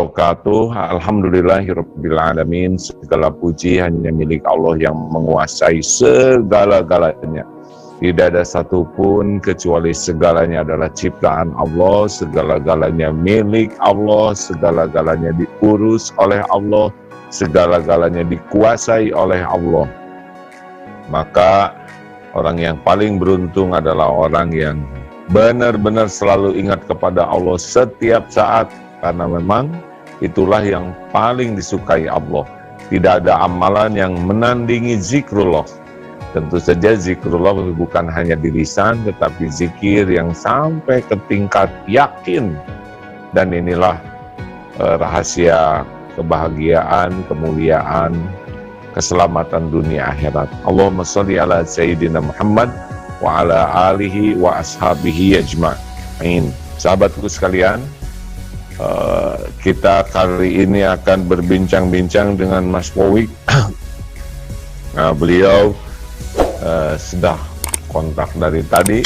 wabarakatuh. Alhamdulillahirrabbilalamin. Segala puji hanya milik Allah yang menguasai segala-galanya. Tidak ada satupun kecuali segalanya adalah ciptaan Allah, segala-galanya milik Allah, segala-galanya diurus oleh Allah, segala-galanya dikuasai oleh Allah. Maka orang yang paling beruntung adalah orang yang benar-benar selalu ingat kepada Allah setiap saat, karena memang itulah yang paling disukai Allah. Tidak ada amalan yang menandingi zikrullah. Tentu saja zikrullah bukan hanya di lisan, tetapi zikir yang sampai ke tingkat yakin. Dan inilah rahasia kebahagiaan, kemuliaan, keselamatan dunia akhirat. Allahumma sholli ala Sayyidina Muhammad wa ala alihi wa ashabihi ajma'in. Sahabatku sekalian, kita kali ini akan berbincang-bincang dengan Mas Powik. Beliau sudah kontak dari tadi,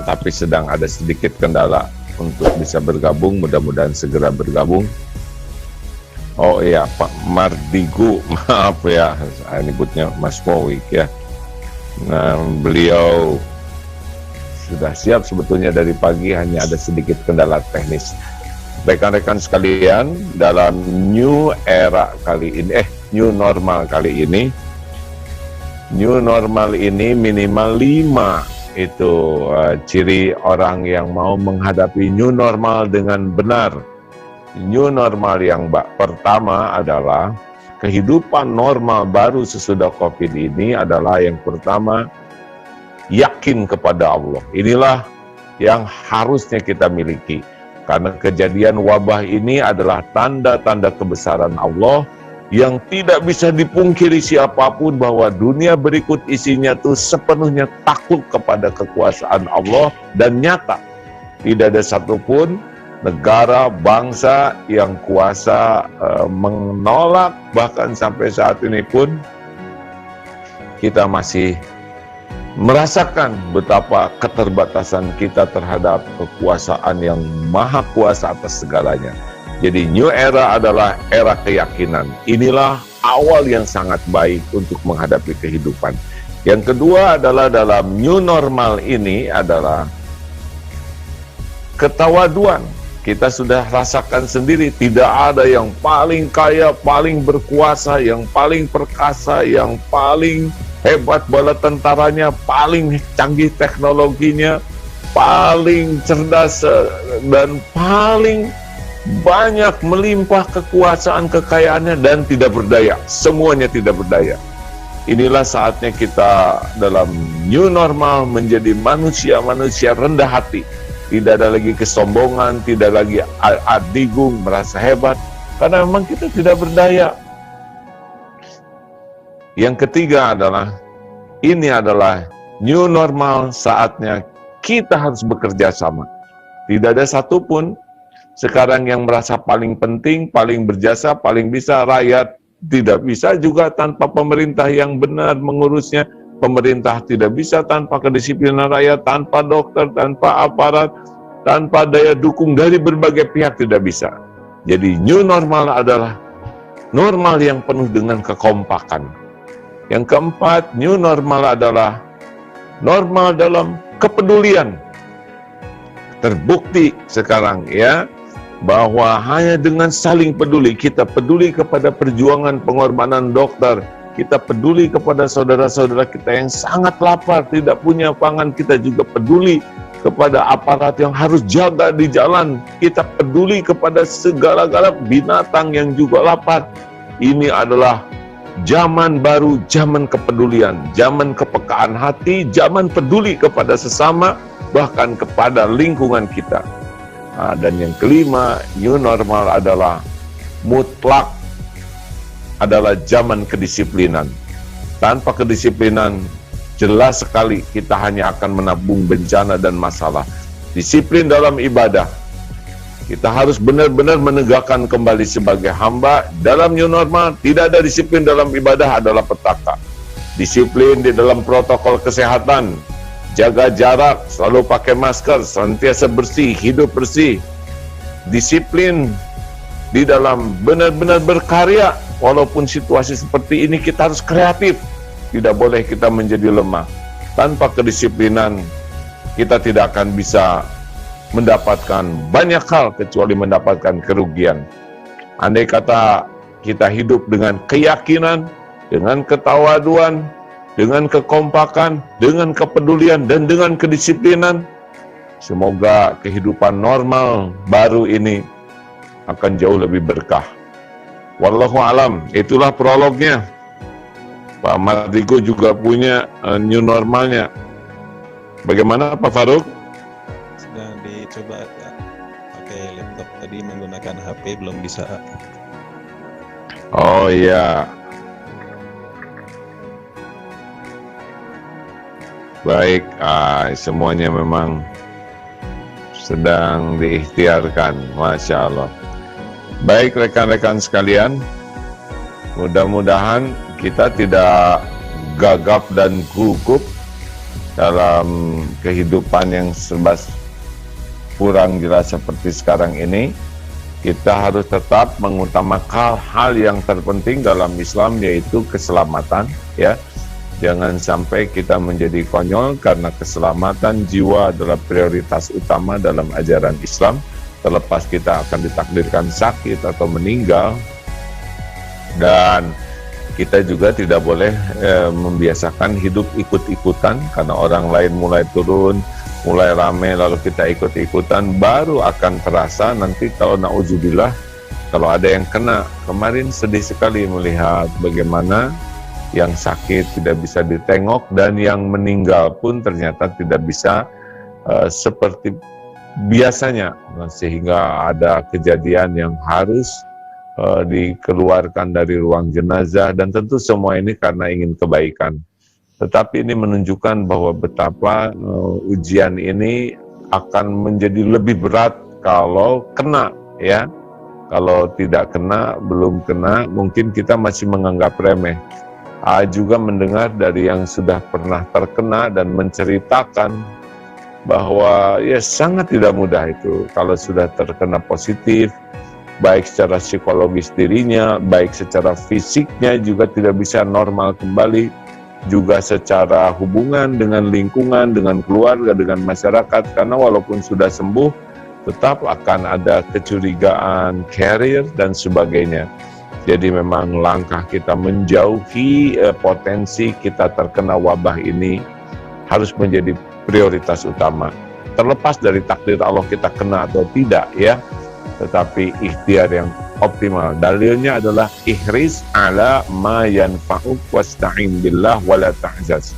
tapi sedang ada sedikit kendala untuk bisa bergabung. Mudah-mudahan segera bergabung. Oh iya, Pak Mardigu, maaf ya, saya nyebutnya Mas Powik ya. Nah, beliau sudah siap sebetulnya dari pagi, hanya ada sedikit kendala teknis. Rekan-rekan sekalian, dalam new era kali ini, new normal kali ini, new normal ini minimal 5 itu ciri orang yang mau menghadapi new normal dengan benar. New normal yang pertama adalah kehidupan normal baru sesudah COVID ini adalah yang pertama, yakin kepada Allah. Inilah yang harusnya kita miliki. Karena kejadian wabah ini adalah tanda-tanda kebesaran Allah yang tidak bisa dipungkiri siapapun, bahwa dunia berikut isinya tuh sepenuhnya takut kepada kekuasaan Allah dan nyata. Tidak ada satupun negara, bangsa yang kuasa menolak. Bahkan sampai saat ini pun kita masih merasakan betapa keterbatasan kita terhadap kekuasaan yang maha kuasa atas segalanya. Jadi new era adalah era keyakinan. Inilah awal yang sangat baik untuk menghadapi kehidupan. Yang kedua adalah dalam new normal ini adalah ketawaduan. Kita sudah rasakan sendiri, tidak ada yang paling kaya, paling berkuasa, yang paling perkasa, yang paling hebat bala tentaranya, paling canggih teknologinya, paling cerdas, dan paling banyak melimpah kekuasaan kekayaannya, dan tidak berdaya. Semuanya tidak berdaya. Inilah saatnya kita dalam new normal menjadi manusia-manusia rendah hati. Tidak ada lagi kesombongan, tidak lagi adigung, merasa hebat, karena memang kita tidak berdaya. Yang ketiga adalah, ini adalah new normal, saatnya kita harus bekerja sama. Tidak ada satupun sekarang yang merasa paling penting, paling berjasa, paling bisa. Rakyat tidak bisa juga tanpa pemerintah yang benar mengurusnya. Pemerintah tidak bisa tanpa kedisiplinan rakyat, tanpa dokter, tanpa aparat, tanpa daya dukung dari berbagai pihak, tidak bisa. Jadi new normal adalah normal yang penuh dengan kekompakan. Yang keempat, new normal adalah normal dalam kepedulian. Terbukti sekarang ya, bahwa hanya dengan saling peduli, kita peduli kepada perjuangan pengorbanan dokter, kita peduli kepada saudara-saudara kita yang sangat lapar, tidak punya pangan, kita juga peduli kepada aparat yang harus jaga di jalan, kita peduli kepada segala-gala binatang yang juga lapar. Ini adalah zaman baru, zaman kepedulian, zaman kepekaan hati, zaman peduli kepada sesama, bahkan kepada lingkungan kita. Dan yang kelima, new normal adalah mutlak, adalah zaman kedisiplinan. Tanpa kedisiplinan, jelas sekali kita hanya akan menabung bencana dan masalah. Disiplin dalam ibadah, kita harus benar-benar menegakkan kembali sebagai hamba. Dalam new normal, tidak ada disiplin dalam ibadah adalah petaka. Disiplin di dalam protokol kesehatan, jaga jarak, selalu pakai masker, senantiasa bersih, hidup bersih. Disiplin di dalam benar-benar berkarya. Walaupun situasi seperti ini, kita harus kreatif. Tidak boleh kita menjadi lemah. Tanpa kedisiplinan, kita tidak akan bisa mendapatkan banyak hal kecuali mendapatkan kerugian. Andai kata kita hidup dengan keyakinan, dengan ketawaduan, dengan kekompakan, dengan kepedulian, dan dengan kedisiplinan, semoga kehidupan normal baru ini akan jauh lebih berkah. Wallahu alam. Itulah prolognya. Pak Mardiko juga punya new normalnya. Bagaimana Pak Faruk? Sedang dicoba pakai laptop, tadi menggunakan HP belum bisa. Oh iya. Baik, semuanya memang sedang diikhtiarkan, Masya Allah. Baik rekan-rekan sekalian, mudah-mudahan kita tidak gagap dan gugup dalam kehidupan yang serba kurang jelas seperti sekarang ini. Kita harus tetap mengutamakan hal yang terpenting dalam Islam, yaitu keselamatan, ya. Jangan sampai kita menjadi konyol, karena keselamatan jiwa adalah prioritas utama dalam ajaran Islam. Terlepas kita akan ditakdirkan sakit atau meninggal, dan kita juga tidak boleh membiasakan hidup ikut-ikutan, karena orang lain mulai turun, mulai rame, lalu kita ikut-ikutan, baru akan terasa nanti kalau na'udzubillah, kalau ada yang kena. Kemarin sedih sekali melihat bagaimana yang sakit tidak bisa ditengok, dan yang meninggal pun ternyata tidak bisa seperti biasanya, sehingga ada kejadian yang harus dikeluarkan dari ruang jenazah, dan tentu semua ini karena ingin kebaikan. Tetapi ini menunjukkan bahwa betapa ujian ini akan menjadi lebih berat kalau kena, ya. Kalau tidak kena, belum kena, mungkin kita masih menganggap remeh. Juga mendengar dari yang sudah pernah terkena dan menceritakan bahwa ya sangat tidak mudah itu kalau sudah terkena positif, baik secara psikologis dirinya, baik secara fisiknya juga tidak bisa normal kembali, juga secara hubungan dengan lingkungan, dengan keluarga, dengan masyarakat, karena walaupun sudah sembuh tetap akan ada kecurigaan, carrier dan sebagainya. Jadi memang langkah kita menjauhi potensi kita terkena wabah ini harus menjadi prioritas utama. Terlepas dari takdir Allah kita kena atau tidak, ya, tetapi ikhtiar yang optimal. Dalilnya adalah ihris ala ma yanfa'uk wasta'in billah wala ta'jaz.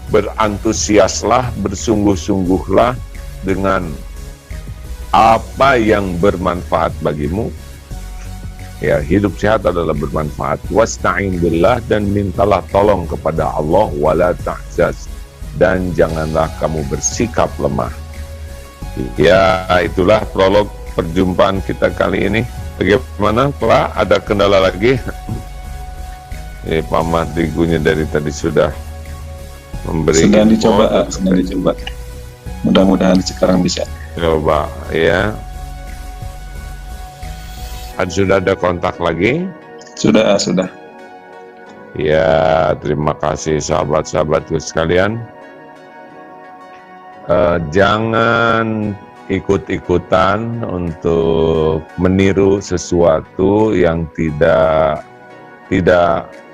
Berantusiaslah, bersungguh-sungguhlah dengan apa yang bermanfaat bagimu. Ya, hidup sehat adalah bermanfaat. Wasta'in billah, dan mintalah tolong kepada Allah, wala ta'jaz, dan janganlah kamu bersikap lemah. Ya, itulah prolog perjumpaan kita kali ini. Bagaimana Pak? Ada kendala lagi? Pak Mardikunya dari tadi sudah memberi. Sedang dicoba, sedang dicoba. Mudah-mudahan sekarang bisa. Coba, ya. Sudah ada kontak lagi? Sudah. Ya, terima kasih sahabat-sahabatku sekalian. Jangan ikut-ikutan untuk meniru sesuatu yang tidak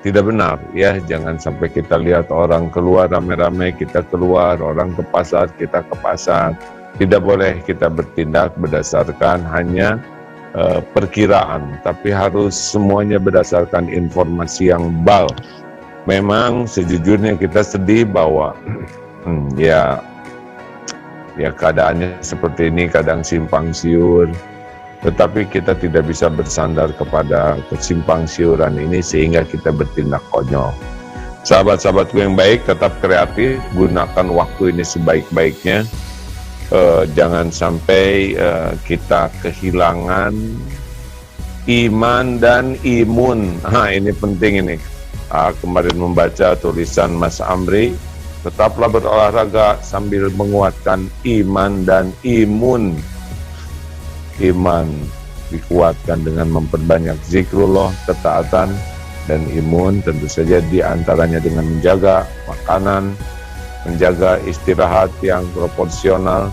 benar, ya. Jangan sampai kita lihat orang keluar rame-rame, kita keluar, orang ke pasar, kita ke pasar. Tidak boleh kita bertindak berdasarkan hanya perkiraan, tapi harus semuanya berdasarkan informasi yang bal. Memang sejujurnya kita sedih bahwa ya keadaannya seperti ini, kadang simpang siur, tetapi kita tidak bisa bersandar kepada kesimpang siuran ini sehingga kita bertindak konyol. Sahabat-sahabatku yang baik, tetap kreatif, gunakan waktu ini sebaik-baiknya. Jangan sampai kita kehilangan iman dan imun. Ini penting ini. Kemarin membaca tulisan Mas Amri, tetaplah berolahraga sambil menguatkan iman dan imun. Iman dikuatkan dengan memperbanyak zikrullah, ketaatan, dan imun. Tentu saja diantaranya dengan menjaga makanan, menjaga istirahat yang proporsional,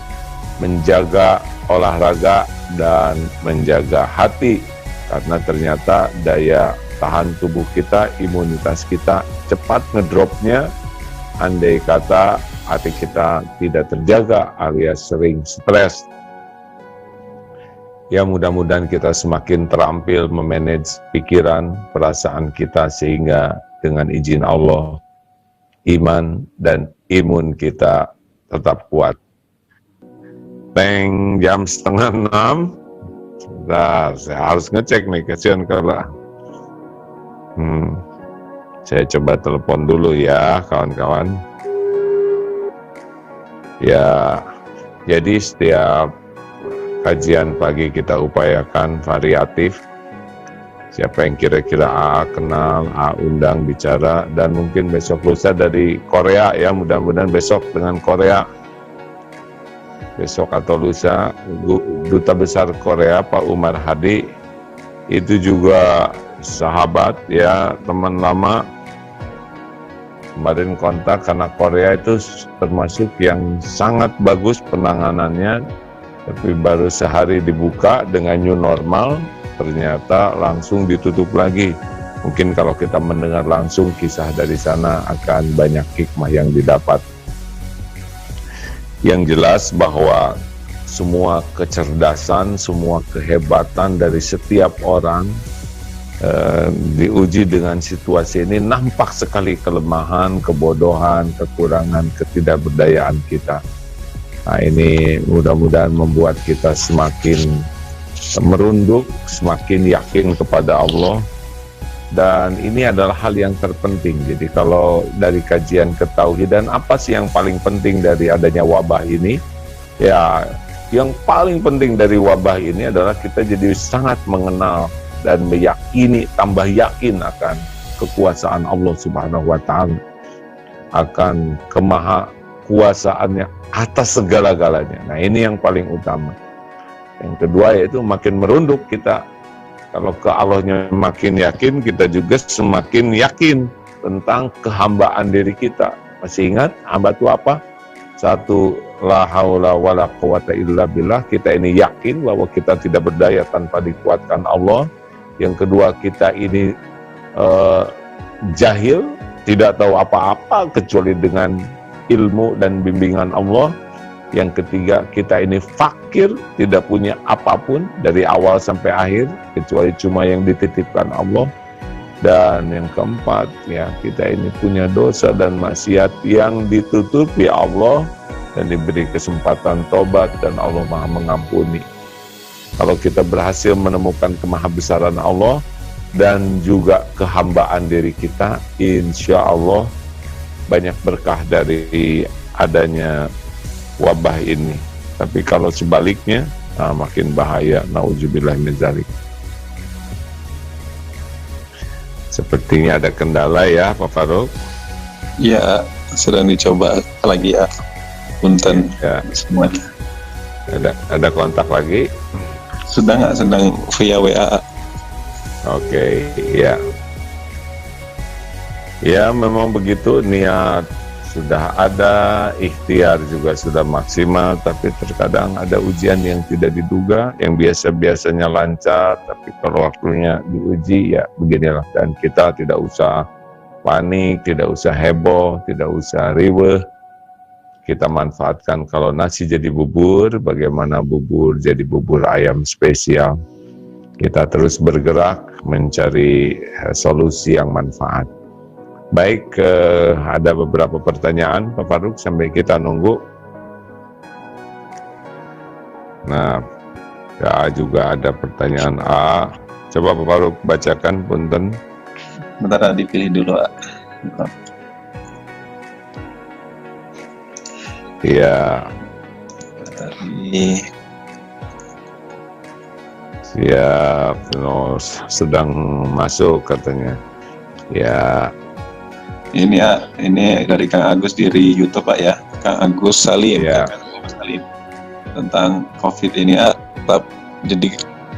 menjaga olahraga, dan menjaga hati. Karena ternyata daya tahan tubuh kita, imunitas kita cepat ngedropnya andai kata hati kita tidak terjaga alias sering stres. Ya, mudah-mudahan kita semakin terampil memanage pikiran, perasaan kita sehingga dengan izin Allah iman dan imun kita tetap kuat. Jam 5:30. Sebentar, saya harus ngecek nih, kasihan karena saya coba telepon dulu ya kawan-kawan. Ya, jadi setiap kajian pagi kita upayakan variatif. Siapa yang kira-kira AA kenal, AA undang bicara, dan mungkin besok lusa dari Korea ya, mudah-mudahan besok dengan Korea. Besok atau lusa Duta Besar Korea Pak Umar Hadi itu juga sahabat ya, teman lama. Kemarin kontak karena Korea itu termasuk yang sangat bagus penanganannya, tapi baru sehari dibuka dengan new normal, ternyata langsung ditutup lagi. Mungkin kalau kita mendengar langsung kisah dari sana akan banyak hikmah yang didapat. Yang jelas bahwa semua kecerdasan, semua kehebatan dari setiap orang diuji dengan situasi ini. Nampak sekali kelemahan, kebodohan, kekurangan, ketidakberdayaan kita. Nah, ini mudah-mudahan membuat kita semakin merunduk, semakin yakin kepada Allah. Dan ini adalah hal yang terpenting. Jadi kalau dari kajian ketauhidan, apa sih yang paling penting dari adanya wabah ini? Ya, yang paling penting dari wabah ini adalah kita jadi sangat mengenal dan meyakini, tambah yakin akan kekuasaan Allah Subhanahu wa Ta'ala, akan kemahakuasaannya atas segala-galanya. Nah, ini yang paling utama. Yang kedua yaitu makin merunduk kita. Kalau ke Allahnya makin yakin, kita juga semakin yakin tentang kehambaan diri kita. Masih ingat hamba itu apa? Satu, la haula wala quwata illa billah. Kita ini yakin bahwa kita tidak berdaya tanpa dikuatkan Allah. Yang kedua, kita ini jahil, tidak tahu apa-apa kecuali dengan ilmu dan bimbingan Allah. Yang ketiga, kita ini fakir, tidak punya apapun dari awal sampai akhir kecuali cuma yang dititipkan Allah. Dan yang keempat, ya, kita ini punya dosa dan maksiat yang ditutupi Allah dan diberi kesempatan tobat, dan Allah Maha Mengampuni. Kalau kita berhasil menemukan kemahabesaran Allah dan juga kehambaan diri kita, insya Allah banyak berkah dari adanya wabah ini. Tapi kalau sebaliknya, makin bahaya. Nauzubillah min dzalik. Sepertinya ada kendala ya, Pak Faruk? Ya, sedang dicoba lagi ya. Punten Ya. semuanya. Ada kontak lagi? Sedang via WA. Oke, ya. Ya, memang begitu, niat sudah ada, ikhtiar juga sudah maksimal, tapi terkadang ada ujian yang tidak diduga, yang biasa-biasanya lancar, tapi kalau waktunya diuji, ya beginilah. Dan kita tidak usah panik, tidak usah heboh, tidak usah riweh. Kita manfaatkan kalau nasi jadi bubur, bagaimana bubur jadi bubur ayam spesial. Kita terus bergerak mencari solusi yang manfaat. Baik, ada beberapa pertanyaan Pak Faruk sampai kita nunggu. Nah, ya juga ada pertanyaan A. Coba Pak Faruk bacakan, punten. Bentar, dipilih dulu. Ya. Tadi Siap, sedang masuk katanya. Ya. ini dari Kang Agus dari YouTube Pak ya, Kang Agus Salim. Ya. Kang Agus Salim tentang COVID ini tetap jadi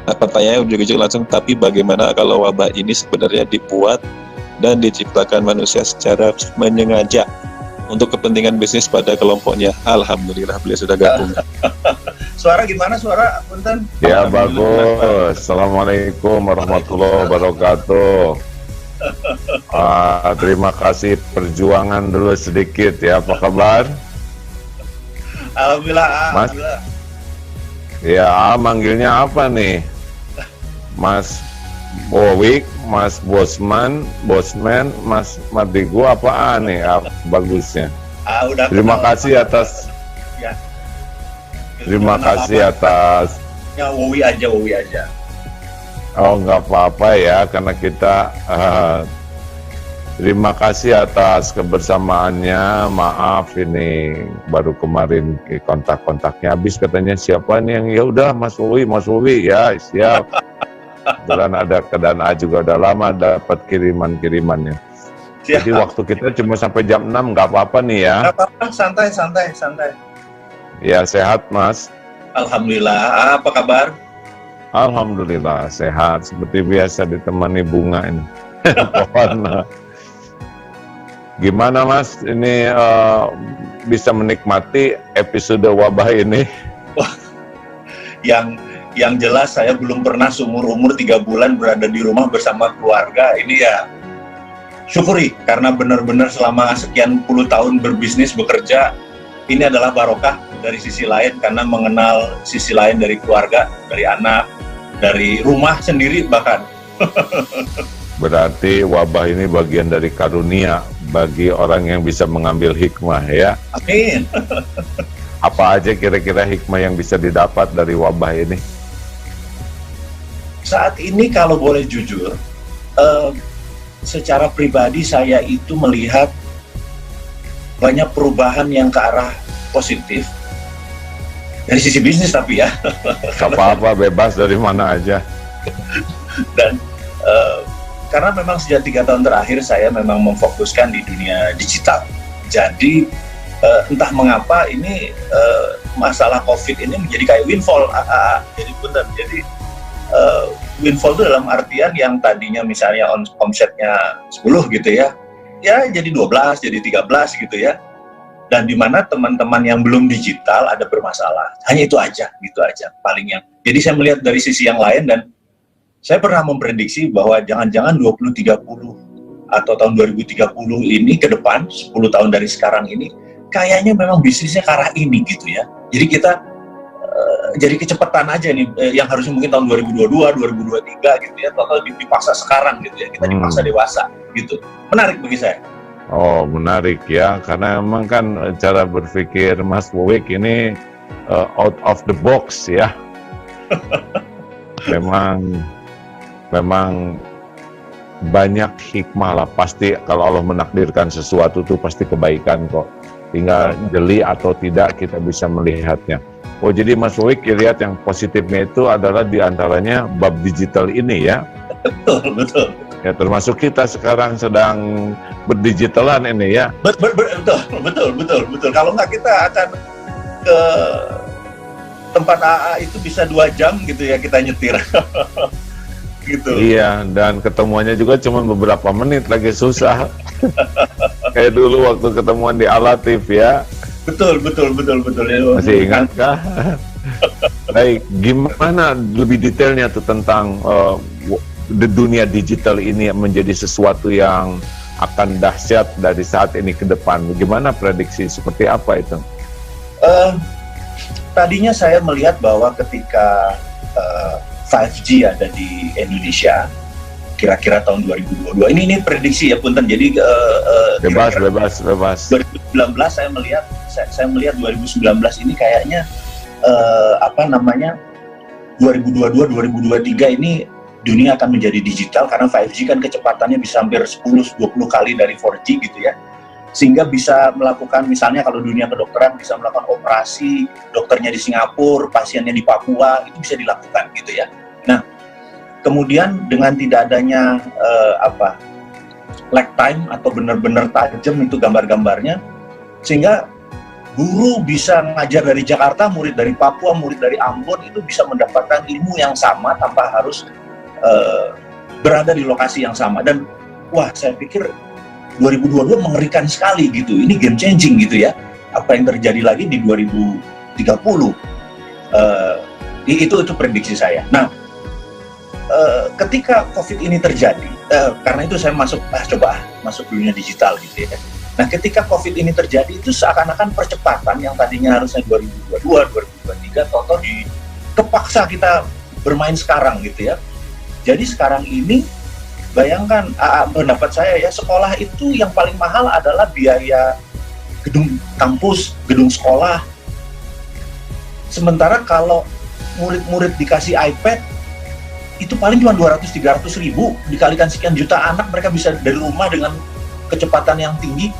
pertanyaan ujung-ujung langsung, tapi bagaimana kalau wabah ini sebenarnya dibuat dan diciptakan manusia secara menyengaja untuk kepentingan bisnis pada kelompoknya? Alhamdulillah beliau sudah gabung. Suara gimana suara? Punten. Ya bagus. Assalamualaikum warahmatullahi wabarakatuh. Terima kasih, perjuangan dulu sedikit ya. Apa kabar? Alhamdulillah. Mas? Alhamdulillah. Ya, manggilnya apa nih? Mas Bowik, Mas Bosman, Mas Madigu apaan nih bagusnya? Udah Terima kenal. kasih atas Ya. Terima kasih atas. Ya, Wowi aja. Oh, nggak apa-apa ya, karena kita terima kasih atas kebersamaannya. Maaf ini baru kemarin kontak-kontaknya habis, katanya siapa nih yang ya udah Mas Wowi ya siap. Kebetulan ada keadaan juga udah lama dapat kiriman-kirimannya. Siap. Jadi waktu kita cuma sampai jam 6, nggak apa-apa nih ya. Nggak apa-apa, santai. Ya sehat Mas. Alhamdulillah. Apa kabar? Alhamdulillah sehat, seperti biasa ditemani bunga ini. Pohon. Gimana Mas, ini bisa menikmati episode wabah ini? Yang jelas saya belum pernah seumur-umur 3 bulan berada di rumah bersama keluarga. Ini ya syukuri, karena benar-benar selama sekian puluh tahun berbisnis, bekerja, ini adalah barokah dari sisi lain, karena mengenal sisi lain dari keluarga, dari anak, dari rumah sendiri bahkan. Berarti wabah ini bagian dari karunia bagi orang yang bisa mengambil hikmah ya. Amin. Apa aja kira-kira hikmah yang bisa didapat dari wabah ini? Saat ini kalau boleh jujur, secara pribadi saya itu melihat banyak perubahan yang ke arah positif dari sisi bisnis, tapi ya. Apa-apa, bebas dari mana aja. Dan karena memang sejak 3 tahun terakhir saya memang memfokuskan di dunia digital. Jadi entah mengapa ini masalah COVID ini menjadi kayak windfall. Jadi benar. Jadi windfall itu dalam artian yang tadinya misalnya omsetnya 10 gitu ya jadi 12, jadi 13 gitu ya. Dan di mana teman-teman yang belum digital ada bermasalah. Hanya itu aja, gitu aja paling yang. Jadi saya melihat dari sisi yang lain, dan saya pernah memprediksi bahwa jangan-jangan 2030 atau tahun 2030 ini ke depan, 10 tahun dari sekarang ini, kayaknya memang bisnisnya ke arah ini gitu ya. Jadi kita jadi kecepatan aja nih, yang harusnya mungkin tahun 2022, 2023 gitu ya, total dipaksa sekarang gitu ya, kita dipaksa dewasa gitu. Menarik bagi saya. Oh, menarik ya, karena memang kan cara berpikir Mas Wowik ini out of the box ya. memang banyak hikmah lah, pasti kalau Allah menakdirkan sesuatu itu pasti kebaikan kok. Tinggal jeli atau tidak kita bisa melihatnya. Oh, jadi Mas Wowik lihat yang positifnya itu adalah diantaranya bab digital ini ya. Betul. Ya, termasuk kita sekarang sedang berdigitalan ini ya. Betul. Kalau nggak kita akan ke tempat AA itu bisa 2 jam gitu ya kita nyetir. Gitu. Iya, dan ketemuannya juga cuma beberapa menit, lagi susah. Kayak dulu waktu ketemuan di Alatif ya. Betul. Masih ingat kah? Baik, gimana lebih detailnya tuh tentang dunia digital ini menjadi sesuatu yang akan dahsyat dari saat ini ke depan? Gimana prediksi, seperti apa itu? Tadinya saya melihat bahwa ketika 5G ada di Indonesia, kira-kira tahun 2022, ini prediksi ya punten, jadi Bebas. 2019 saya melihat 2019 ini kayaknya 2022 2023 ini dunia akan menjadi digital, karena 5G kan kecepatannya bisa hampir 10-20 kali dari 4G gitu ya, sehingga bisa melakukan, misalnya kalau dunia kedokteran bisa melakukan operasi, dokternya di Singapura, pasiennya di Papua, itu bisa dilakukan gitu ya. Nah, kemudian dengan tidak adanya lag time atau benar-benar tajam itu gambar-gambarnya, sehingga guru bisa ngajar dari Jakarta, murid dari Papua, murid dari Ambon itu bisa mendapatkan ilmu yang sama tanpa harus berada di lokasi yang sama. Dan wah, saya pikir 2022 mengerikan sekali gitu. Ini game changing gitu ya. Apa yang terjadi lagi di 2030? Itu prediksi saya. Nah, ketika COVID ini terjadi, karena itu saya masuk dunia digital gitu ya. Nah, ketika COVID ini terjadi itu seakan-akan percepatan yang tadinya harusnya 2022, 2023, toto kepaksa kita bermain sekarang gitu ya. Jadi sekarang ini bayangkan, pendapat saya ya, sekolah itu yang paling mahal adalah biaya gedung kampus, gedung sekolah. Sementara kalau murid-murid dikasih iPad, itu paling cuma 200-300 ribu, dikalikan sekian juta anak, mereka bisa dari rumah dengan kecepatan yang tinggi.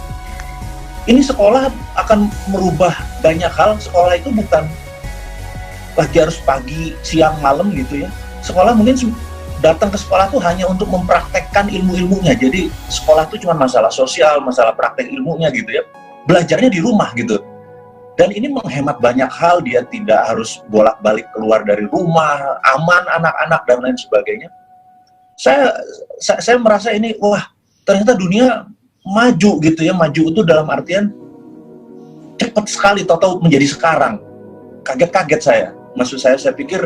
Ini sekolah akan merubah banyak hal. Sekolah itu bukan lagi harus pagi, siang, malam gitu ya. Sekolah mungkin datang ke sekolah tuh hanya untuk mempraktekkan ilmu-ilmunya. Jadi sekolah itu cuma masalah sosial, masalah praktek ilmunya gitu ya. Belajarnya di rumah gitu. Dan ini menghemat banyak hal, dia tidak harus bolak-balik keluar dari rumah, aman anak-anak dan lain sebagainya. Saya merasa ini, wah, ternyata dunia maju gitu ya. Maju itu dalam artian cepat sekali, tahu-tahu menjadi sekarang. Kaget-kaget saya. Maksud saya pikir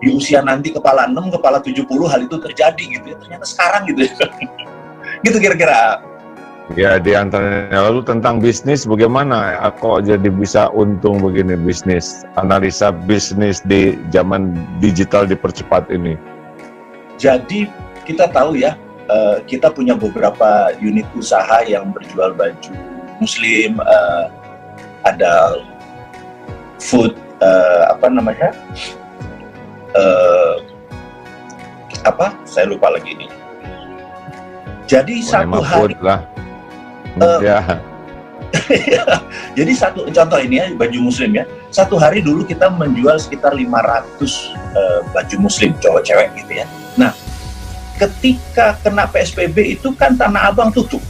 di usia nanti kepala 6, kepala 70 hal itu terjadi gitu ya. Ternyata sekarang gitu ya. Gitu kira-kira. Ya, di antaranya lalu tentang bisnis, bagaimana kok jadi bisa untung begini bisnis? Analisa bisnis di zaman digital dipercepat ini. Jadi kita tahu ya, kita punya beberapa unit usaha yang berjual baju muslim, ada food, saya lupa lagi ini. Jadi satu hari lah. Ya. Jadi contoh ini ya, baju muslim ya. Satu hari dulu kita menjual sekitar 500 baju muslim, cowok-cewek gitu ya. Nah, ketika kena PSBB itu kan Tanah Abang tutup.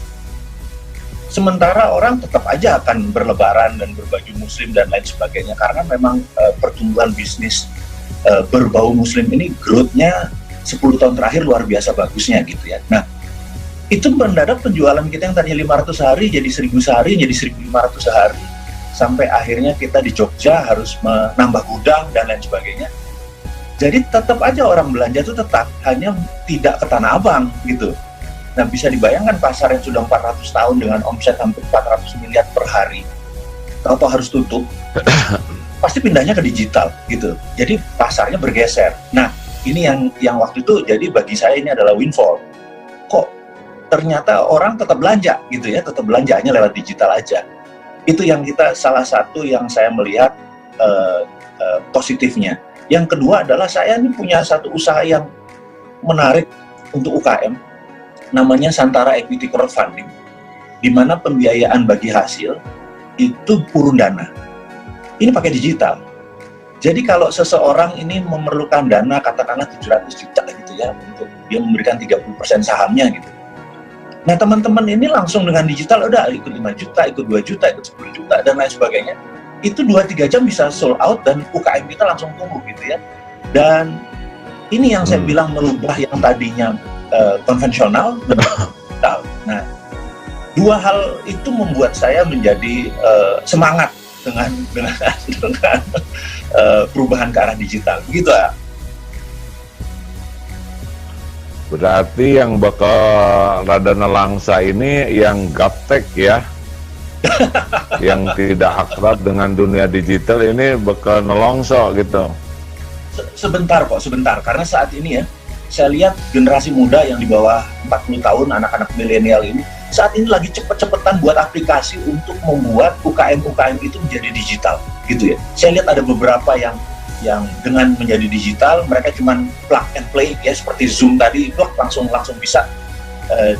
Sementara orang tetap aja akan berlebaran dan berbaju muslim dan lain sebagainya, karena memang pertumbuhan bisnis berbau muslim ini growth-nya 10 tahun terakhir luar biasa bagusnya gitu ya. Nah, itu mendadak penjualan kita yang tadinya 500 sehari jadi 1000 sehari, jadi 1500 sehari, sampai akhirnya kita di Jogja harus menambah gudang dan lain sebagainya. Jadi tetap aja orang belanja itu tetap, hanya tidak ke Tanah Abang gitu. Nah, bisa dibayangkan pasar yang sudah 400 tahun dengan omset hampir 400 miliar per hari, atau harus tutup, pasti pindahnya ke digital gitu. Jadi pasarnya bergeser. Nah, ini yang waktu itu jadi bagi saya ini adalah windfall. Kok ternyata orang tetap belanja gitu ya, tetap belanjanya lewat digital aja. Itu yang salah satu yang saya melihat positifnya. Yang kedua adalah saya ini punya satu usaha yang menarik untuk UKM, namanya Santara Equity Crowdfunding, di mana pembiayaan bagi hasil itu urun dana. Ini pakai digital. Jadi kalau seseorang ini memerlukan dana katakanlah 700 juta gitu ya, untuk dia memberikan 30% sahamnya gitu. Nah, teman-teman ini langsung dengan digital udah ikut 5 juta, ikut 2 juta, ikut 10 juta dan lain sebagainya. Itu 2-3 jam bisa sold out dan UKM kita langsung tumbuh gitu ya. Dan ini yang saya bilang merubah yang tadinya konvensional dan digital. Nah, dua hal itu membuat saya menjadi semangat dengan perubahan ke arah digital. Begitu ya. Berarti yang bakal rada nelangsa ini yang gaptek ya, yang tidak akrab dengan dunia digital ini bakal nelongso gitu. Sebentar, karena saat ini ya, saya lihat generasi muda yang di bawah 40 tahun, anak-anak milenial ini, saat ini lagi cepet-cepetan buat aplikasi untuk membuat UKM-UKM itu menjadi digital, gitu ya. Saya lihat ada beberapa yang dengan menjadi digital, mereka cuman plug and play ya, seperti Zoom tadi, langsung bisa.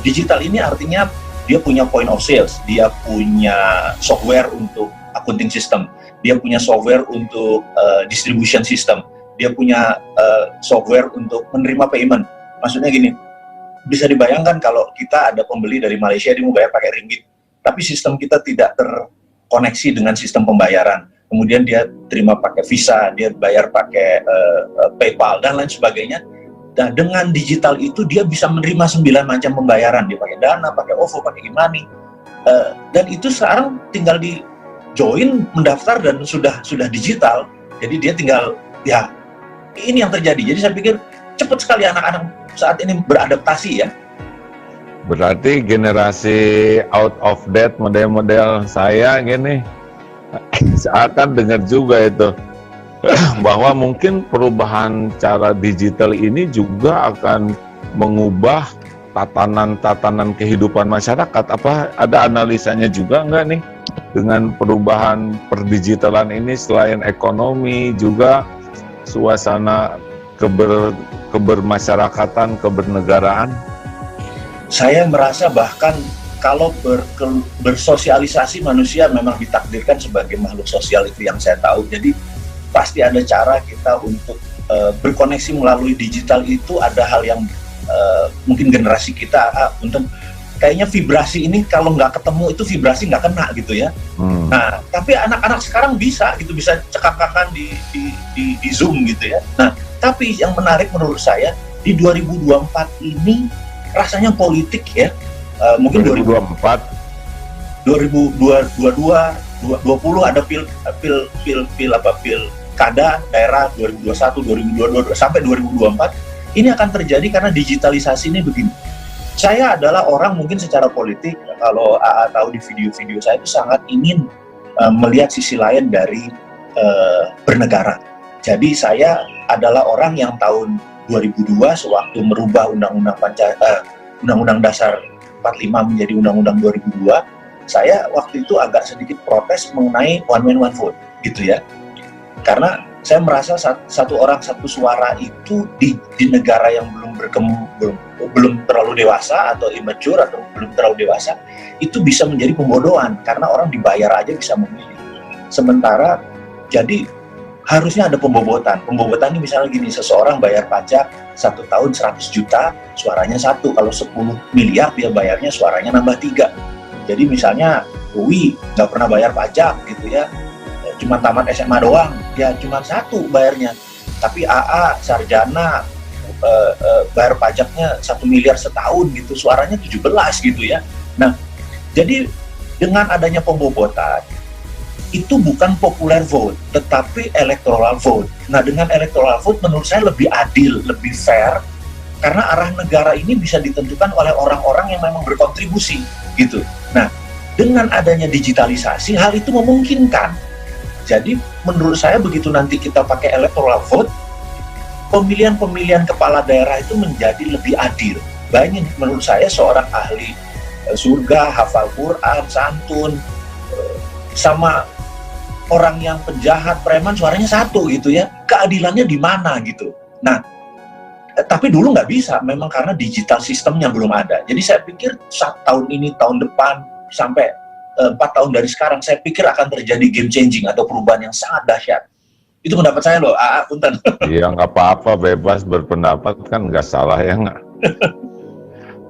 Digital ini artinya dia punya point of sales, dia punya software untuk accounting system, dia punya software untuk distribution system, dia punya software untuk menerima payment. Maksudnya gini, bisa dibayangkan kalau kita ada pembeli dari Malaysia, dia mau bayar pakai ringgit, tapi sistem kita tidak koneksi dengan sistem pembayaran. Kemudian dia terima pakai Visa, dia bayar pakai PayPal dan lain sebagainya. Nah, dengan digital itu dia bisa menerima 9 macam pembayaran. Dia pakai Dana, pakai OVO, pakai e-money. Dan itu sekarang tinggal di join, mendaftar dan sudah digital. Jadi dia tinggal, ya ini yang terjadi. Jadi saya pikir cepat sekali anak-anak saat ini beradaptasi ya. Berarti generasi out of date model-model saya gini, saya akan dengar juga itu bahwa mungkin perubahan cara digital ini juga akan mengubah tatanan kehidupan masyarakat. Apa ada analisanya juga enggak nih dengan perubahan perdigitalan ini, selain ekonomi juga suasana kebermasyarakatan, kebernegaraan? Saya merasa bahkan kalau bersosialisasi, manusia memang ditakdirkan sebagai makhluk sosial, itu yang saya tahu. Jadi pasti ada cara kita untuk berkoneksi melalui digital. Itu ada hal yang mungkin generasi kita untuk kayaknya vibrasi ini kalau nggak ketemu itu vibrasi nggak kena gitu ya. Nah, tapi anak-anak sekarang bisa cekakakan di Zoom gitu ya. Nah, tapi yang menarik menurut saya di 2024 ini rasanya politik ya. Mungkin 2024, 2022, 2020 ada pilkada daerah 2021, 2022 sampai 2024 ini akan terjadi karena digitalisasi ini begini. Saya adalah orang mungkin secara politik, kalau AA tahu di video-video saya itu sangat ingin melihat sisi lain dari bernegara. Jadi saya adalah orang yang tahun 2002 sewaktu merubah Undang-Undang Dasar 45 menjadi Undang-Undang 2002, saya waktu itu agak sedikit protes mengenai one man one vote gitu ya. Karena saya merasa satu orang satu suara itu di negara yang belum terlalu dewasa atau immature atau belum terlalu dewasa, itu bisa menjadi pembodohan karena orang dibayar aja bisa memilih. Sementara jadi harusnya ada pembobotan. Pembobotan ini misalnya gini, seseorang bayar pajak 1 tahun 100 juta, suaranya 1. Kalau 10 miliar dia bayarnya suaranya nambah 3. Jadi misalnya Uwi nggak pernah bayar pajak gitu ya, cuma tamat SMA doang, ya cuma 1 bayarnya. Tapi AA, sarjana, bayar pajaknya 1 miliar setahun gitu, suaranya 17 gitu ya. Nah, jadi dengan adanya pembobotan, itu bukan popular vote, tetapi electoral vote. Nah, dengan electoral vote menurut saya lebih adil, lebih fair, karena arah negara ini bisa ditentukan oleh orang-orang yang memang berkontribusi, gitu. Nah, dengan adanya digitalisasi, hal itu memungkinkan. Jadi, menurut saya begitu nanti kita pakai electoral vote, pemilihan kepala daerah itu menjadi lebih adil. Bayangin, menurut saya seorang ahli surga, hafal Quran, santun, sama orang yang penjahat, preman, suaranya 1 gitu ya. Keadilannya di mana gitu. Nah, tapi dulu nggak bisa, memang karena digital sistemnya belum ada. Jadi saya pikir tahun ini, tahun depan, sampai 4 tahun dari sekarang, saya pikir akan terjadi game changing atau perubahan yang sangat dahsyat. Itu pendapat saya loh, punten. Iya, nggak apa-apa, bebas berpendapat, kan nggak salah ya nggak?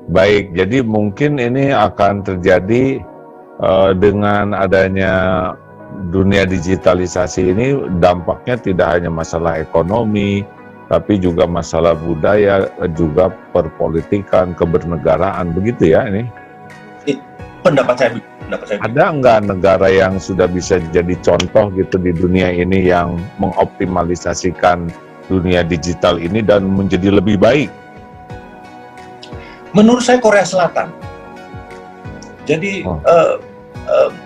Baik, jadi mungkin ini akan terjadi dengan adanya dunia digitalisasi ini, dampaknya tidak hanya masalah ekonomi, tapi juga masalah budaya, juga perpolitikan, kebernegaraan, begitu ya ini? Pendapat saya. Ada nggak negara yang sudah bisa jadi contoh gitu di dunia ini yang mengoptimalisasikan dunia digital ini dan menjadi lebih baik? Menurut saya Korea Selatan. Jadi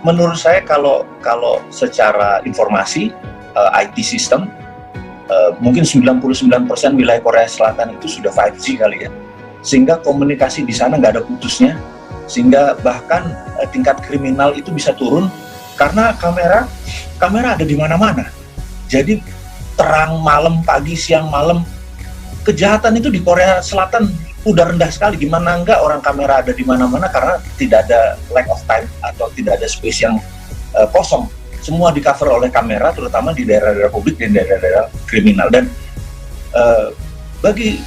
menurut saya kalau secara informasi, IT system, mungkin 99% wilayah Korea Selatan itu sudah 5G kali ya, sehingga komunikasi di sana nggak ada putusnya, sehingga bahkan tingkat kriminal itu bisa turun karena kamera ada di mana-mana. Jadi terang malam, pagi, siang, malam, kejahatan itu di Korea Selatan udah rendah sekali. Gimana enggak orang kamera ada di mana-mana, karena tidak ada lack of time atau tidak ada space yang kosong. Semua di cover oleh kamera, terutama di daerah-daerah publik dan daerah-daerah kriminal. Dan bagi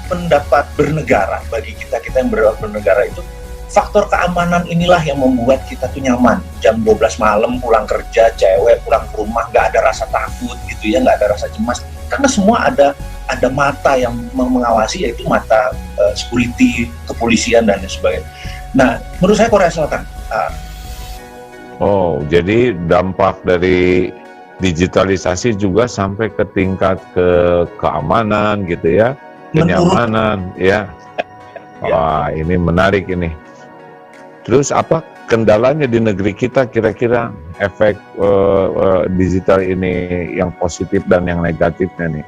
pendapat bernegara, bagi kita yang bernegara itu, faktor keamanan inilah yang membuat kita tuh nyaman. Jam 12 malam pulang kerja, cewek pulang ke rumah nggak ada rasa takut gitu ya, nggak ada rasa cemas, karena semua ada mata yang mengawasi, yaitu mata security, kepolisian dan lain sebagainya. Nah, menurut saya Korea Selatan. Oh, jadi dampak dari digitalisasi juga sampai ke tingkat keamanan gitu ya, kenyamanan ya. Wah, ini menarik ini. Terus apa kendalanya di negeri kita kira-kira efek digital ini, yang positif dan yang negatifnya nih?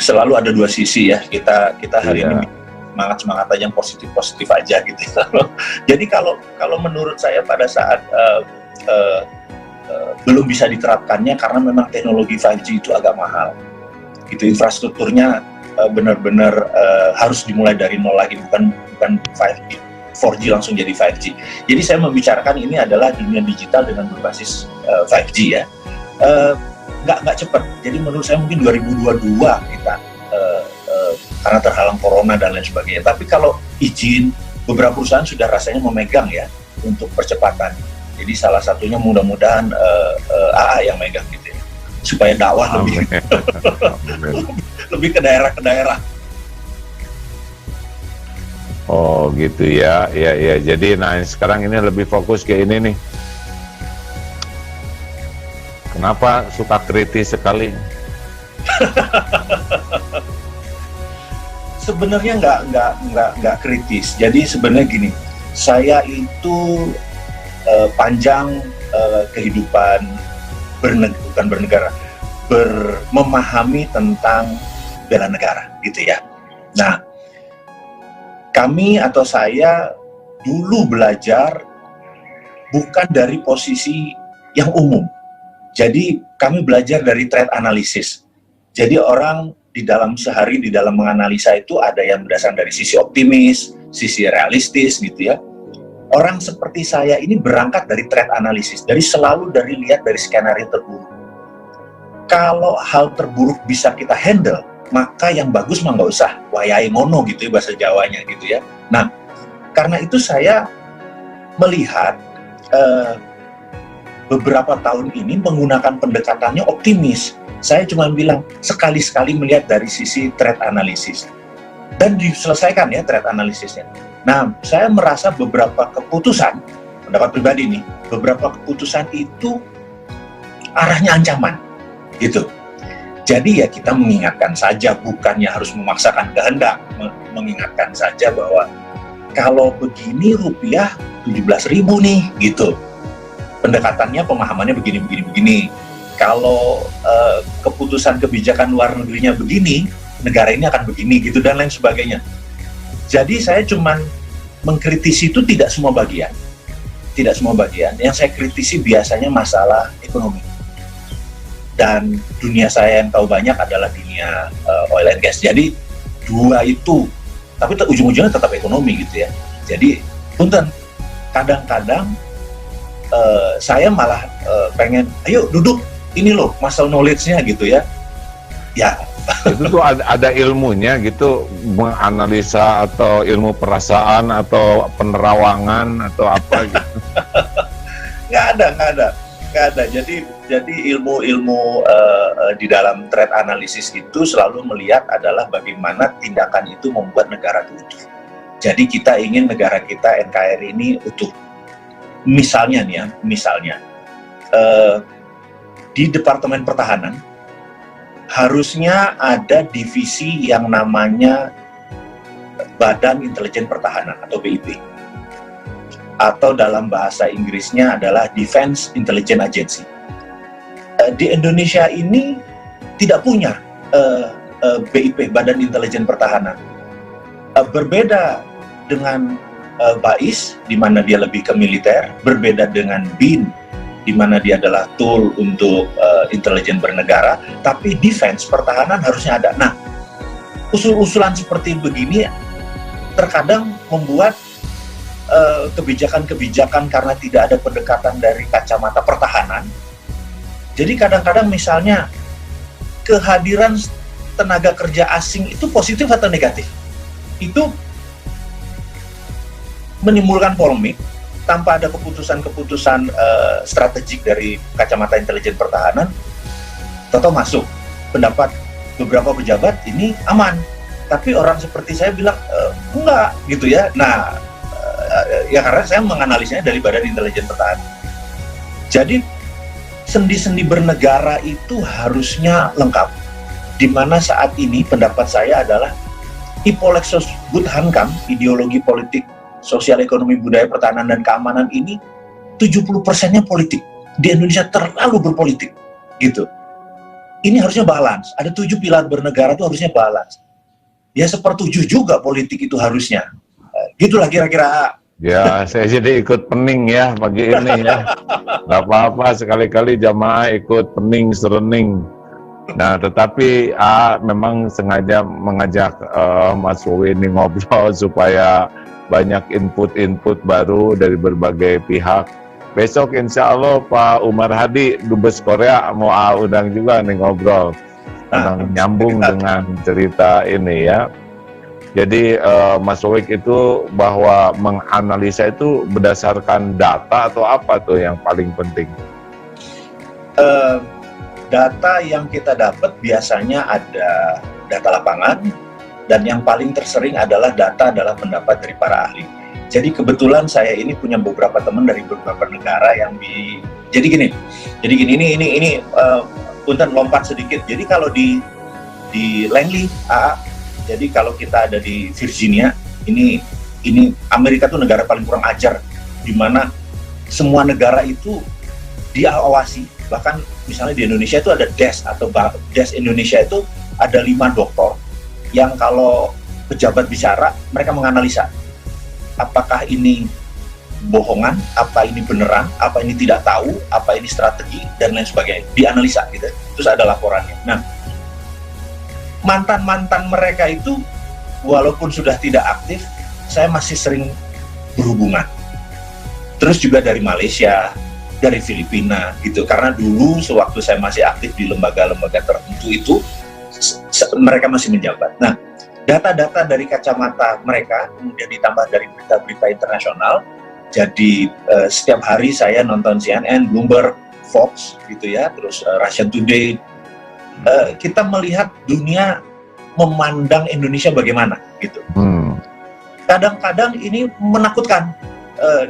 Selalu ada dua sisi ya. Kita hari ini semangat aja yang positif aja gitu. Jadi kalau menurut saya pada saat belum bisa diterapkannya karena memang teknologi 5G itu agak mahal. Gitu, infrastrukturnya benar-benar harus dimulai dari nol lagi, bukan 5G, 4G langsung jadi 5G. Jadi saya membicarakan ini adalah dunia digital dengan berbasis 5G ya. Nggak cepat. Jadi menurut saya mungkin 2022 kita karena terhalang corona dan lain sebagainya. Tapi kalau izin, beberapa perusahaan sudah rasanya memegang ya untuk percepatan. Jadi salah satunya mudah-mudahan AA yang megang gitu ya, supaya dakwah lebih ke daerah. Oh gitu ya, ya. Jadi sekarang ini lebih fokus ke ini nih. Kenapa suka kritis sekali? Sebenarnya nggak kritis. Jadi sebenarnya gini, saya itu panjang kehidupan memahami tentang bela negara gitu ya. Nah, kami atau saya dulu belajar bukan dari posisi yang umum. Jadi kami belajar dari threat analysis. Jadi orang di dalam menganalisa itu ada yang berdasarkan dari sisi optimis, sisi realistis gitu ya. Orang seperti saya ini berangkat dari threat analysis, selalu lihat dari skenario terburuk. Kalau hal terburuk bisa kita handle, maka yang bagus mah nggak usah wayai ngono gitu ya bahasa Jawanya gitu ya. Nah, karena itu saya melihat beberapa tahun ini menggunakan pendekatannya optimis. Saya cuma bilang sekali-sekali melihat dari sisi threat analysis dan diselesaikan ya threat analisisnya. Nah, saya merasa beberapa keputusan, pendapat pribadi nih, beberapa keputusan itu arahnya ancaman gitu. Jadi ya kita mengingatkan saja, bukannya harus memaksakan kehendak, mengingatkan saja bahwa kalau begini rupiah 17.000 nih gitu. Pendekatannya, pemahamannya begini. Kalau keputusan kebijakan luar negerinya begini, negara ini akan begini gitu dan lain sebagainya. Jadi saya cuman mengkritisi itu tidak semua bagian. Yang saya kritisi biasanya masalah ekonomi. Dan dunia saya yang tahu banyak adalah dunia oil and gas. Jadi dua itu, tapi ujung-ujungnya tetap ekonomi gitu ya. Jadi punten, kadang-kadang saya malah pengen, ayo duduk, ini loh muscle knowledge-nya gitu ya. Ya. Itu tuh ada ilmunya gitu, menganalisa atau ilmu perasaan atau penerawangan atau apa gitu. Nggak ada. Jadi ilmu di dalam threat analysis itu selalu melihat adalah bagaimana tindakan itu membuat negara itu utuh. Jadi kita ingin negara kita NKRI ini utuh. Misalnya nih ya, di Departemen Pertahanan harusnya ada divisi yang namanya Badan Intelijen Pertahanan atau BIP, atau dalam bahasa Inggrisnya adalah Defense Intelligence Agency. Di Indonesia ini tidak punya BIP, Badan Intelijen Pertahanan. Berbeda dengan BAIS, di mana dia lebih ke militer, berbeda dengan BIN, di mana dia adalah tool untuk intelijen bernegara, tapi defense, pertahanan harusnya ada. Nah, usul-usulan seperti begini terkadang membuat kebijakan-kebijakan karena tidak ada pendekatan dari kacamata pertahanan. Jadi kadang-kadang misalnya kehadiran tenaga kerja asing itu positif atau negatif? Itu menimbulkan polemik tanpa ada keputusan-keputusan strategik dari kacamata intelijen pertahanan, atau masuk pendapat beberapa pejabat ini aman, tapi orang seperti saya bilang enggak gitu ya. Nah, ya karena saya menganalisanya dari Badan Intelijen Pertahanan. Jadi sendi-sendi bernegara itu harusnya lengkap. Di mana saat ini pendapat saya adalah Ipolexos Budhankam, ideologi politik, sosial ekonomi, budaya, pertahanan, dan keamanan ini 70%-nya politik. Di Indonesia terlalu berpolitik, gitu. Ini harusnya balance. Ada 7 pilar bernegara itu harusnya balance. Ya sepertujuh juga politik itu harusnya. Gitulah kira-kira. Ya, saya jadi ikut pening ya pagi ini ya. Nggak apa-apa, sekali-kali jamaah ikut pening serening. Nah, tetapi memang sengaja mengajak Mas Wowi ini ngobrol supaya banyak input-input baru dari berbagai pihak. Besok insya Allah Pak Umar Hadi, Dubes Korea mau undang juga nih ngobrol. Nyambung dengan cerita ini ya. Jadi Mas Wowi itu bahwa menganalisa itu berdasarkan data atau apa tuh yang paling penting? Data yang kita dapat biasanya ada data lapangan, dan yang paling tersering adalah pendapat dari para ahli. Jadi kebetulan saya ini punya beberapa teman dari beberapa negara yang jadi gini ini punten lompat sedikit. Jadi kalau di Langley jadi kalau kita ada di Virginia, ini Amerika tuh negara paling kurang ajar, di mana semua negara itu diawasi. Bahkan misalnya di Indonesia itu ada DES atau DES Indonesia itu ada 5 dokter yang kalau pejabat bicara mereka menganalisa apakah ini bohongan, apa ini beneran, apa ini tidak tahu, apa ini strategi, dan lain sebagainya, dianalisa gitu. Terus ada laporannya. Nah, mantan-mantan mereka itu walaupun sudah tidak aktif, saya masih sering berhubungan. Terus juga dari Malaysia, dari Filipina gitu, karena dulu sewaktu saya masih aktif di lembaga-lembaga tertentu itu mereka masih menjabat. Nah, data-data dari kacamata mereka kemudian ditambah dari berita-berita internasional. Jadi setiap hari saya nonton CNN, Bloomberg, Fox gitu ya, terus Russian Today. Kita melihat dunia memandang Indonesia bagaimana gitu. Kadang-kadang ini menakutkan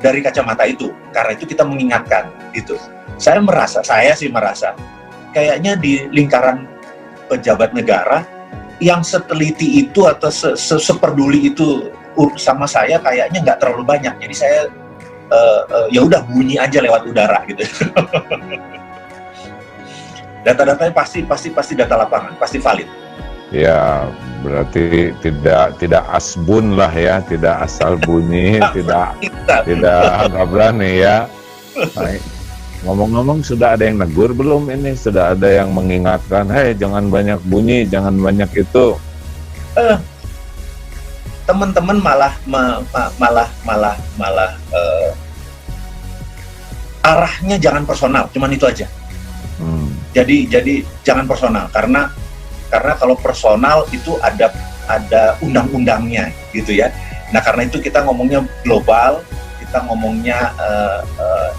dari kacamata itu, karena itu kita mengingatkan gitu. Saya sih merasa kayaknya di lingkaran pejabat negara yang seteliti itu atau seperduli itu sama saya kayaknya nggak terlalu banyak. Jadi saya ya udah bunyi aja lewat udara gitu. Data-datanya pasti data lapangan, pasti valid. Ya, berarti tidak asbun lah ya, tidak asal bunyi, tidak berani ya. Nah, ngomong-ngomong, sudah ada yang negur belum ini? Sudah ada yang mengingatkan, hei jangan banyak bunyi, jangan banyak itu. Teman-teman malah arahnya jangan personal, cuman itu aja. Jadi jangan personal, karena kalau personal itu ada undang-undangnya gitu ya. Nah karena itu kita ngomongnya global, kita ngomongnya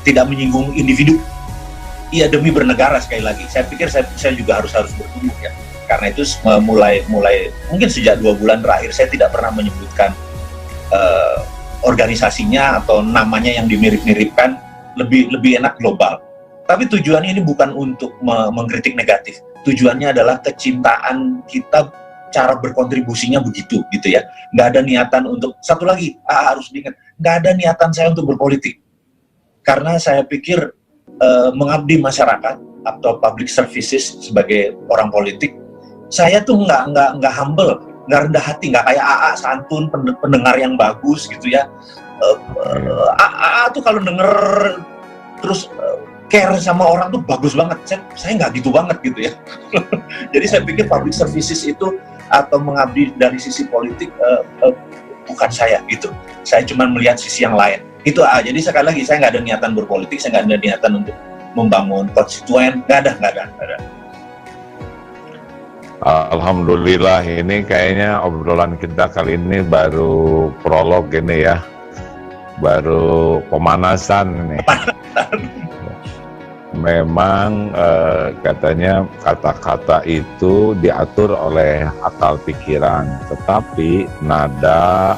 tidak menyinggung individu. Iya, demi bernegara sekali lagi. Saya pikir saya juga harus bertumbuh ya. Karena itu mulai mungkin sejak 2 bulan terakhir saya tidak pernah menyebutkan organisasinya atau namanya yang dimirip-miripkan, lebih enak global. Tapi tujuannya ini bukan untuk mengkritik negatif. Tujuannya adalah kecintaan kita, cara berkontribusinya begitu gitu ya. Nggak ada niatan untuk, satu lagi harus diingat, nggak ada niatan saya untuk berpolitik. Karena saya pikir mengabdi masyarakat atau public services sebagai orang politik, saya tuh nggak humble, nggak rendah hati, nggak kayak AA santun, pendengar yang bagus gitu ya. AA tuh kalau denger terus care sama orang tuh bagus banget. Saya nggak gitu banget gitu ya. Jadi saya pikir public services itu atau mengabdi dari sisi politik bukan saya gitu. Saya cuma melihat sisi yang lain. Itu jadi sekali lagi saya nggak ada niatan berpolitik, saya nggak ada niatan untuk membangun konstituen, nggak ada. Alhamdulillah, ini kayaknya obrolan kita kali ini baru prolog ini ya. baru pemanasan nih. Memang katanya kata-kata itu diatur oleh akal pikiran, tetapi nada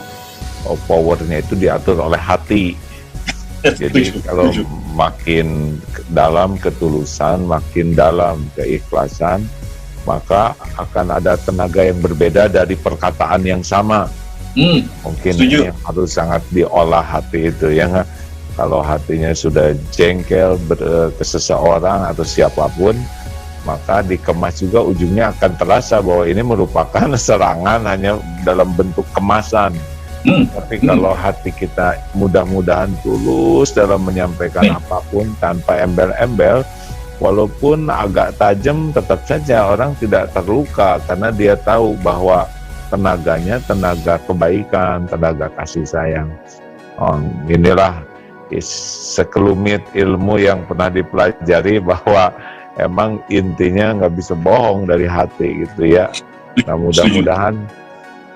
powernya itu diatur oleh hati. Jadi kalau makin dalam ketulusan, makin dalam keikhlasan, maka akan ada tenaga yang berbeda dari perkataan yang sama. Mungkin ini yang harus sangat diolah hati itu ya nggak? Kalau hatinya sudah jengkel ke seseorang atau siapapun, maka dikemas juga ujungnya akan terasa bahwa ini merupakan serangan hanya dalam bentuk kemasan. Tapi kalau hati kita mudah-mudahan tulus dalam menyampaikan apapun tanpa embel-embel, walaupun agak tajam, tetap saja orang tidak terluka karena dia tahu bahwa tenaganya tenaga kebaikan, tenaga kasih sayang. Inilah sekelumit ilmu yang pernah dipelajari bahwa emang intinya nggak bisa bohong dari hati gitu ya. Nah mudah-mudahan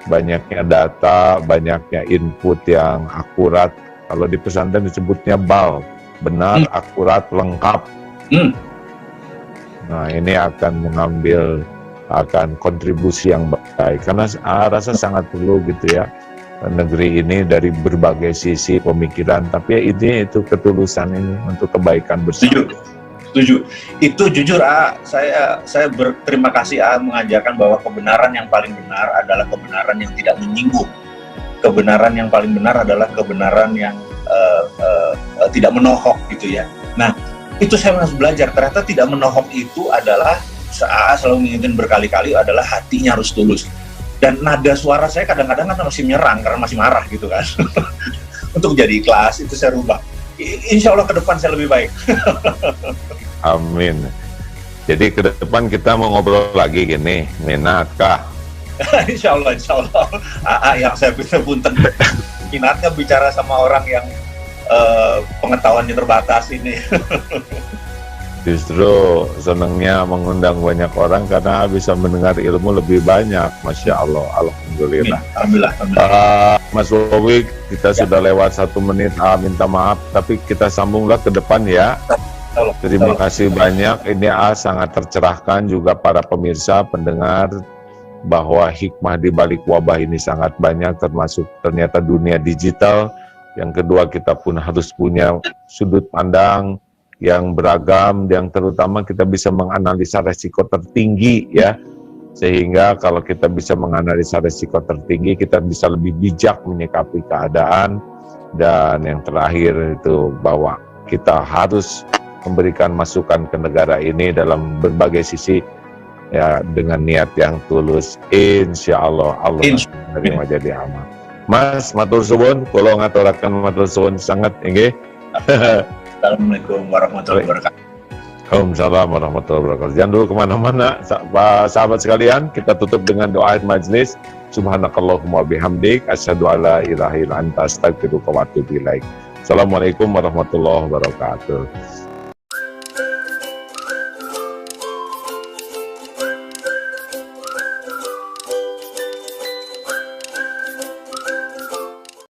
banyaknya data, banyaknya input yang akurat. Kalau di pesantren disebutnya BAL, benar, akurat, lengkap. Nah ini akan kontribusi yang baik karena rasa sangat perlu gitu ya negeri ini dari berbagai sisi pemikiran, tapi ya ini itu ketulusan ini untuk kebaikan bersama. Setuju. Itu jujur saya berterima kasih mengajarkan bahwa kebenaran yang paling benar adalah kebenaran yang tidak menyinggung. Kebenaran yang paling benar adalah kebenaran yang tidak menohok gitu ya. Nah, itu saya harus belajar. Ternyata tidak menohok itu adalah selalu mengingatkan berkali-kali adalah hatinya harus tulus. Dan nada suara saya kadang-kadang kan masih menyerang karena masih marah gitu kan. Untuk jadi ikhlas itu saya rubah. Insya Allah ke depan saya lebih baik. Amin. Jadi ke depan kita mau ngobrol lagi gini, minatkah? Insya Allah. Yang saya bisa punten. Minatkah bicara sama orang yang pengetahuannya terbatas ini. Justru senangnya mengundang banyak orang karena bisa mendengar ilmu lebih banyak. Masya Allah, Alhamdulillah. Alhamdulillah. Mas Bobi, kita sudah lewat 1 menit, minta maaf, tapi kita sambunglah ke depan ya. Terima kasih banyak, ini sangat tercerahkan juga para pemirsa, pendengar, bahwa hikmah di balik wabah ini sangat banyak, termasuk ternyata dunia digital. Yang kedua, kita pun harus punya sudut pandang yang beragam, yang terutama kita bisa menganalisa resiko tertinggi ya, sehingga kalau kita bisa menganalisa resiko tertinggi, kita bisa lebih bijak menyikapi keadaan. Dan yang terakhir itu bahwa kita harus memberikan masukan ke negara ini dalam berbagai sisi ya, dengan niat yang tulus. Insya Allah Allah menerima jadi amal. Mas matur suwun, kula ngaturaken matur suwun sangat inggih. Assalamualaikum warahmatullahi wabarakatuh. Waalaikumsalam warahmatullahi wabarakatuh. Jangan dulu kemana-mana, sahabat sekalian. Kita tutup dengan doa majelis. Subhanakallahumma bihamdik, asyhadu alla ilaha illa anta, astaghfiruka wa atubu ilaik. Assalamualaikum warahmatullahi wabarakatuh.